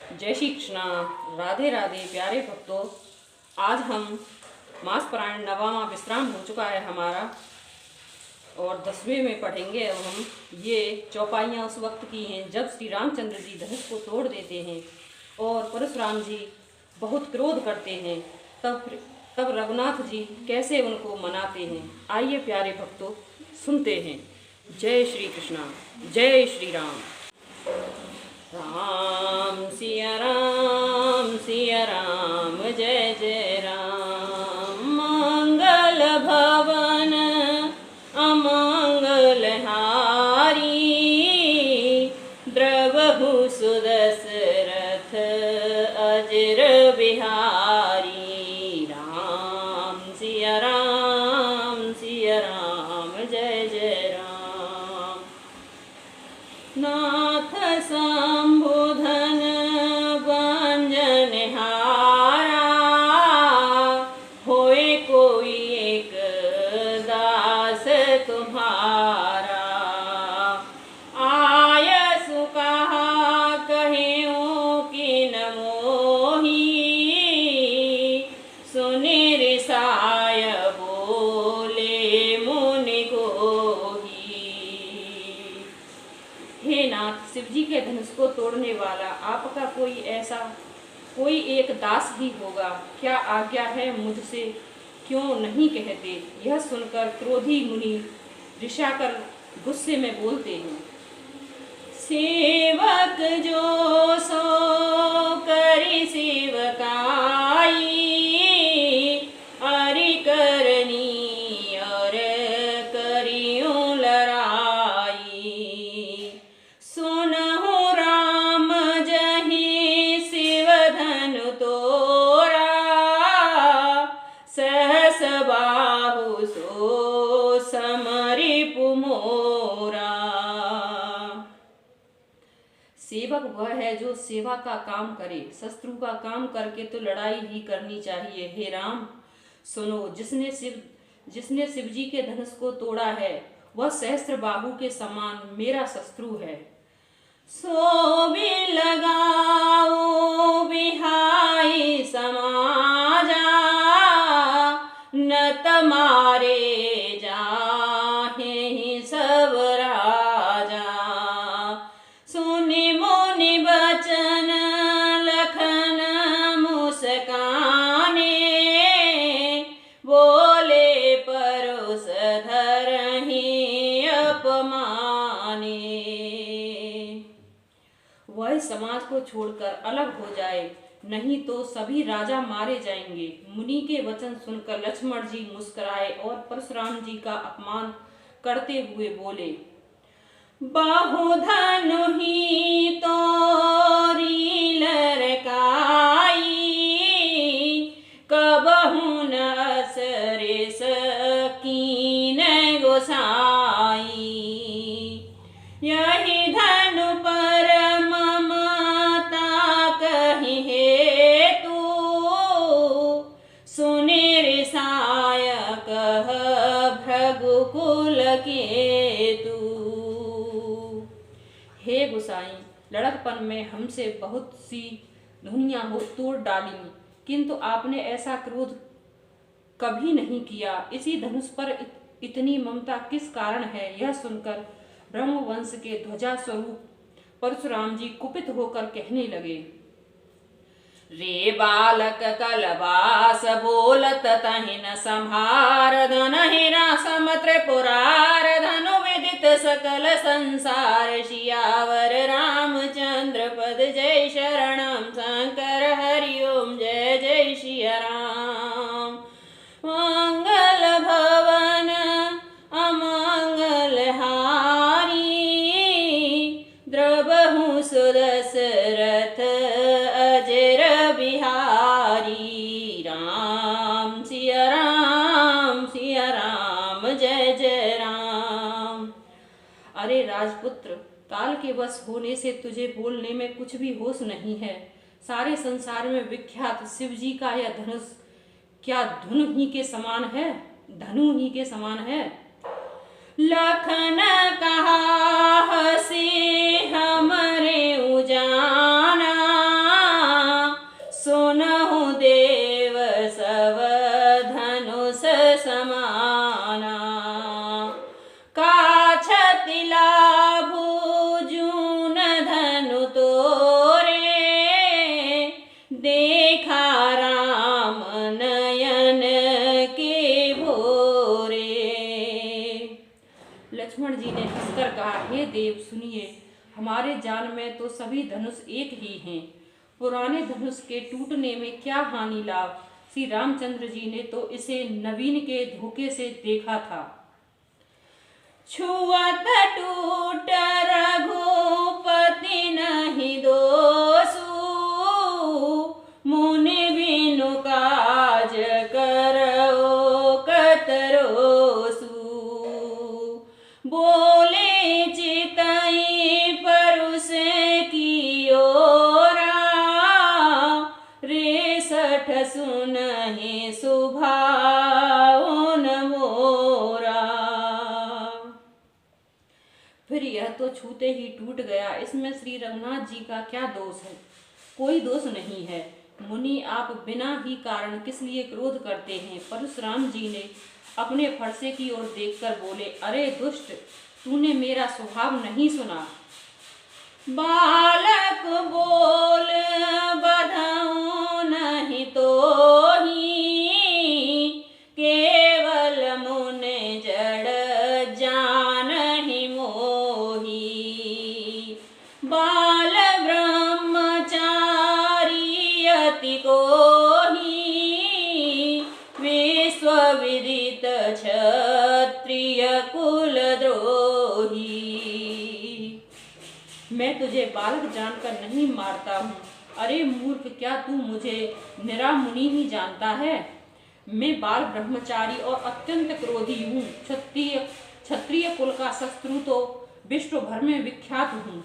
जय श्री कृष्णा। राधे राधे प्यारे भक्तों। आज हम मास पारायण नवामा विश्राम हो चुका है हमारा और 10वें में पढ़ेंगे। अब हम ये चौपाइयाँ उस वक्त की हैं जब श्री रामचंद्र जी धनुष को तोड़ देते हैं और परशुराम जी बहुत क्रोध करते हैं। तब रघुनाथ जी कैसे उनको मनाते हैं। आइए प्यारे भक्तों सुनते हैं। जय श्री कृष्णा। जय श्री राम। राम सिया राम जय जय राम। मंगल भवन अमंगल हारी, द्रवहु सुदशरथ अजर बिहारी। राम सिया राम जय जय राम। नाथ शंभुधन बंजन हारा, होए कोई एक दास तुम्हारा। आयसु कहा कहियो कि न मोही, सुनि रिसाय बोले मुनि गोही। हे नाथ, शिव जी के धनुष को तोड़ने वाला आपका कोई एक दास ही होगा। क्या आज्ञा है मुझसे, क्यों नहीं कहते। यह सुनकर क्रोधी मुनि ऋषाकर गुस्से में बोलते हैं। सेवक जो सो करी सेवकाई, अरि करनी और करियों लड़ाई। सुनहु राम जहि शिव धनु तोरा, सहस बाहु सो समरिपु मोरा। सेवक वह है जो सेवा का काम करे, शत्रु का काम करके तो लड़ाई ही करनी चाहिए। हे राम सुनो, जिसने शिव जी के धनुष को तोड़ा है वह सहस्त्र बाहु के समान मेरा शत्रु है। सो भी लगाओ बिहाई समाजा, न तमारे जाहे ही सब राजा। सुनि मुनि बचन लखन मुस्काने, बोले परोस धरहि अपमाने। वह समाज को छोड़कर अलग हो जाए, नहीं तो सभी राजा मारे जाएंगे। मुनि के वचन सुनकर लक्ष्मण जी मुस्कुराए और परशुराम जी का अपमान करते हुए बोले। बहुधनु ही तोरी लरकाई, कबहु न असरे सकीन गोसाई। यही धनु पर ममता कहि हेतु, सुनि रिसाय कह भृगुकुल केतु। हे गोसाई, लड़कपन में हमसे बहुत सी धुनियाँ हो तोड़ डाली, किंतु आपने ऐसा क्रोध कभी नहीं किया। इसी धनुष पर इतनी ममता किस कारण है। यह सुनकर ब्रह्मवंश के ध्वजा स्वरूप परशुराम जी कुपित होकर कहने लगे। रे बालक कलवास बोलत तहि न संहार, धन हिरासम त्रिपुरार, धनु विदित सकल संसार। सियावर रामचंद्र पद जय शरणम, शंकर हरि ओम जय जय सिया राम। मंगल भवन अमंगल हारी, द्रवहु सुदशरथ अजर बिहारी। राम सिया राम जय जय राम। अरे राजपुत्र, काल के वश होने से तुझे बोलने में कुछ भी होश नहीं है। सारे संसार में विख्यात शिव जी का यह धनुष क्या धनु ही के समान है। लखन कहा हसी हमरे उजाना, देव सुनिए, हमारे जान में तो सभी धनुष एक ही हैं। पुराने धनुष के टूटने में क्या हानि लाभ। श्री रामचंद्र जी ने तो इसे नवीन के धोखे से देखा था। छुअत टूट रघुपति नहीं दोषु, मुनि बिनु काज करो कतरोसु। बोले चितई परुष कियो राम, रेसठ सुनहि सुभाउन मोरा। फिर यह तो छूते ही टूट गया, इसमें श्री रघुनाथ जी का क्या दोष है। कोई दोष नहीं है। मुनि, आप बिना ही कारण किस लिए क्रोध करते हैं। परशुराम जी ने अपने फरसे की ओर देखकर बोले, अरे दुष्ट, तूने मेरा स्वभाव नहीं सुना। बालक बोल बधऊ नहीं तो ही, केवल मुने जड़ जानहि मोही। बाल ब्रह्मचारी अति कोही, विश्व विदित क्षत्रिय कुल द्रोही। मैं तुझे बालक जानकर नहीं मारता हूँ। अरे मूर्ख, क्या तू मुझे निरा मुनि ही जानता है। मैं बाल ब्रह्मचारी और अत्यंत क्रोधी हूँ। क्षत्रिय कुल का शत्रु तो विश्व भर में विख्यात हूँ।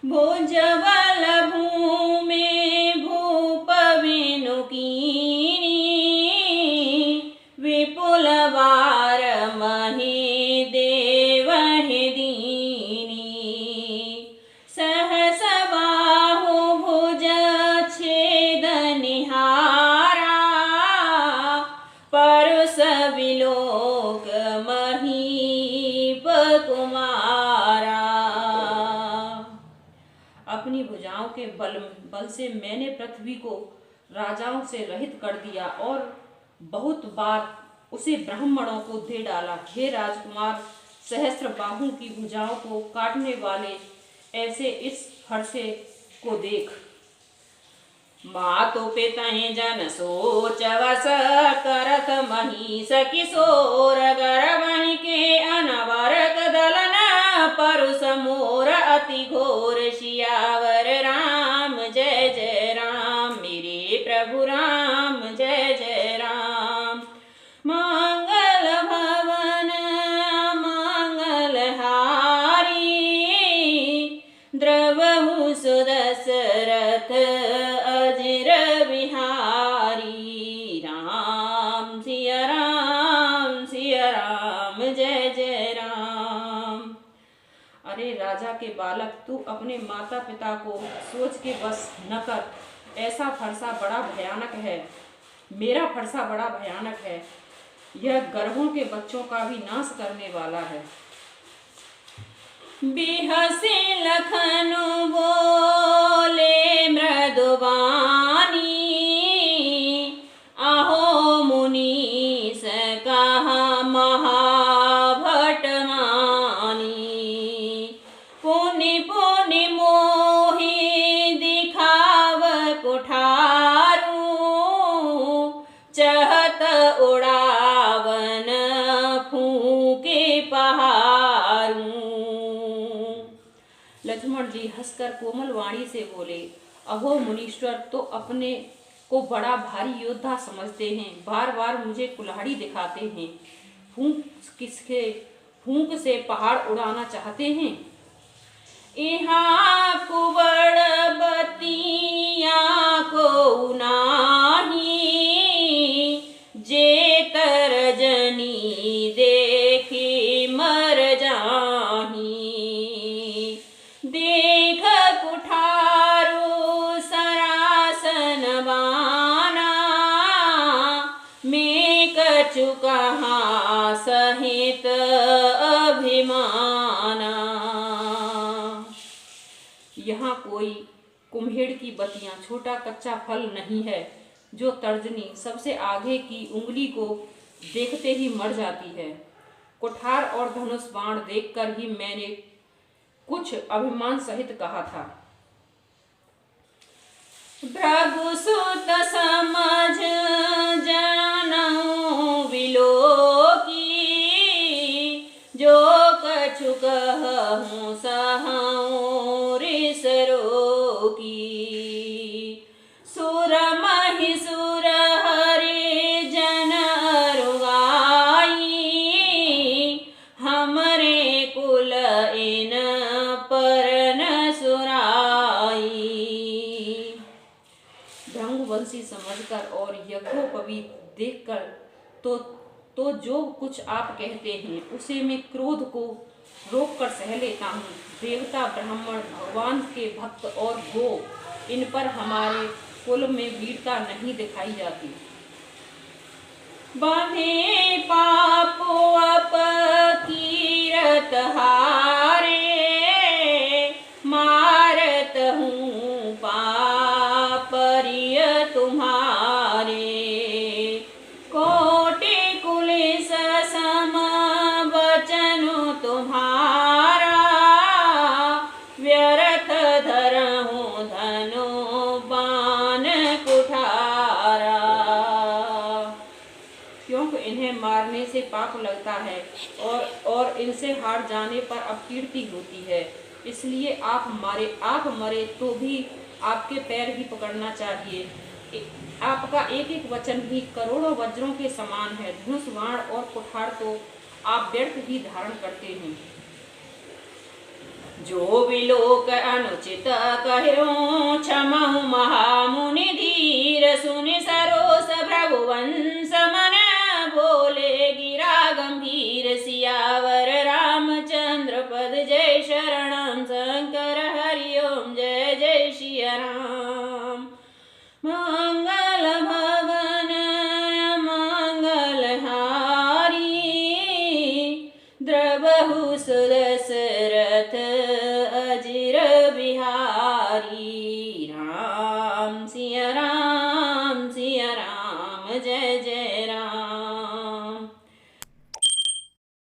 भुजबल भूमि भूप विनु कीनी, विपुल वार मही देवहि दीनी। सहस बाहु भुज छेद निहारा, परुष विलोक महीप कुमारा। अपनी भुजाओं के बल से मैंने पृथ्वी को राजाओं से रहित कर दिया और बहुत बार उसे ब्राह्मणों को दे डाला। हे राजकुमार, सहस्त्र बाहु की भुजाओं को काटने वाले ऐसे इस फरसे को देख। मातो पितहि जन सोच वस, करत महिष किशोर गर्भहि के अनवरत दलन। परुष मोर अति घोर सियावर राम, जय जय राम। मेरे प्रभु राम, जय जय राम। मंगल भवन मंगल हारी, द्रवहु सुदशरथ अजिर बिहारी। राम सिया राम, सिया राम, जय जय राम। अरे राजा के बालक, तू अपने माता पिता को सोच के बस न कर। ऐसा फरसा बड़ा भयानक है। मेरा फरसा बड़ा भयानक है। यह गर्भों के बच्चों का भी नाश करने वाला है। बिहसी लखनु बोले मृदुबानी, अहो मुनीस कहा महाभट मानी। पुनि पुनि मोहि दिखाव कुठारू, चहत उड़ावन फूके पहारू। लक्ष्मण जी हंसकर कोमल वाणी से बोले, अहो मुनीश्वर, तो अपने को बड़ा भारी योद्धा समझते हैं। बार बार मुझे कुल्हाड़ी दिखाते हैं। फूंक से पहाड़ उड़ाना चाहते हैं। यहाँ कुबड़ बतिया को नाही, जेतर जनी देखी मर जाही। देख कुठारू सरासन बाना, में कछु कहाँ सहित अभिमाना। यहाँ कोई कुम्हेड़ की बतियां, छोटा कच्चा फल नहीं है जो तर्जनी सबसे आगे की उंगली को देखते ही मर जाती है। कुठार और धनुष बाण देखकर ही मैंने कुछ अभिमान सहित कहा था। भृगुसुत समझ जानऊ विलोकी, जो कछु कहूँ सहूँ रिस रोकी। सुर महि सुर हरि जन अरुगाई, हमरे कुल इन पर न सुराई। भृगुवंशी समझकर और यज्ञोपवीत देखकर तो जो कुछ आप कहते हैं उसे मैं क्रोध को रोककर सह लेता हूँ। देवता, ब्राह्मण, भगवान के भक्त और गो, इन पर हमारे कुल में वीरता नहीं दिखाई जाती। बांधे पापो अपकीरत हारे, मारत हूँ पापरिय तुम्हारे। कोटि कुलिस सम वचन तुम्हारा, व्यर्थ धरहूँ धनु बाण कुठारा। क्योंकि इन्हें मारने से पाप लगता है और इनसे हार जाने पर अपकीर्ति होती है, इसलिए आप मरे तो भी आपके पैर ही पकड़ना चाहिए। आपका एक एक वचन भी करोड़ों वज्रों के समान है। धनुष, बाण और कुठार तो आप व्यर्थ ही धारण करते हैं। जो विलोक अनुचित कहो, क्षमहु महामुनि धीर। सुनि सरोस भृगुवंश मन, बोले गिरा गंभीर। सियावर रामचंद्र पद, जय शरणम शंकर हरि ओम। जय जय सिया राम। मंगल भवन मंगल हारी, द्रवहु सुदशरथ